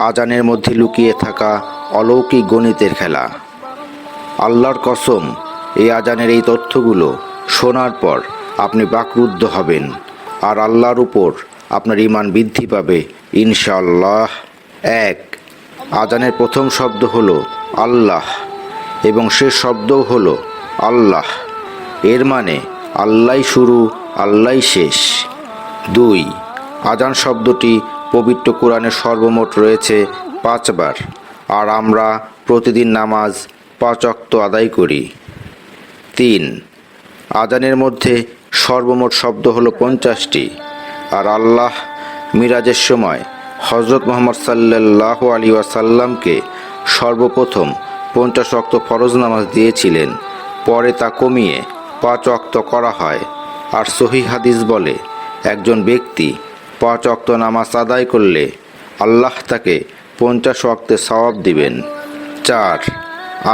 আজানের মধ্যে লুকিয়ে থাকা অলৌকিক গণিতের খেলা। আল্লাহর কসম, এই আজানের এই তথ্যগুলো শোনার পর আপনি বাকরুদ্ধ হবেন, আর আল্লাহর উপর আপনার ঈমান বৃদ্ধি পাবে ইনশাআল্লাহ। 1, আজানের প্রথম শব্দ হলো আল্লাহ এবং শেষ শব্দও হলো আল্লাহ। এর মানে আল্লাহই শুরু, আল্লাহই শেষ। 2, আজান শব্দটি পবিত্র কোরআনে সর্বমোট রয়েছে 5 বার, আর আমরা প্রতিদিন নামাজ 5 ওয়াক্ত আদায় করি। 3, আজানের মধ্যে সর্বমোট শব্দ হলো 50টি, আর আল্লাহ মিরাজের সময় হজরত মুহাম্মদ সাল্লাল্লাহু আলাইহি ওয়াসাল্লামকে সর্বপ্রথম 50 ওয়াক্ত ফরজ নামাজ দিয়েছিলেন, পরে তা কমিয়ে 5 ওয়াক্ত করা হয়। আর সহিহ হাদিস বলে, একজন ব্যক্তি 5 ওয়াক্ত নামাজ আদায় করলে আল্লাহ তাকে 50 ওয়াক্তের সওয়াব দিবেন। 4,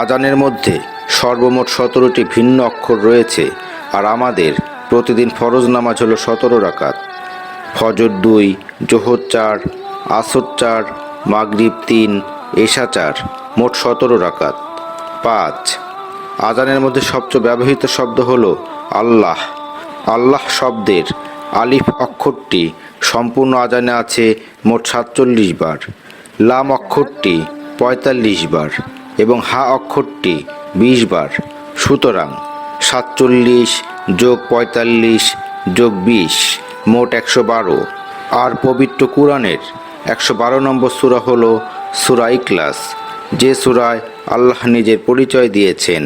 আজানের মধ্যে সর্বমোট 17টি ভিন্ন অক্ষর রয়েছে, আর আমাদের প্রতিদিন ফরজ নামাজ হলো 17 রাকাত। ফজর 2, জোহর 4, আসর 4, মাগরিব 3, এশা 4, মোট 17 রাকাত। 5, আজানের মধ্যে সবচেয়ে ব্যবহৃত শব্দ হলো আল্লাহ। আল্লাহ শব্দের আলিফ অক্ষরটি সম্পূর্ণ আজানে আছে মোট 47 বার, লাম অক্ষরটি 45 বার এবং হা অক্ষরটি 20 বার। সুতরাং 47 যোগ 45 যোগ 20 মোট 112। আর পবিত্র কুরআনের 112 নম্বর সূরা হলো সূরা ইখলাস, যে সূরায় আল্লাহ নিজের পরিচয় দিয়েছেন।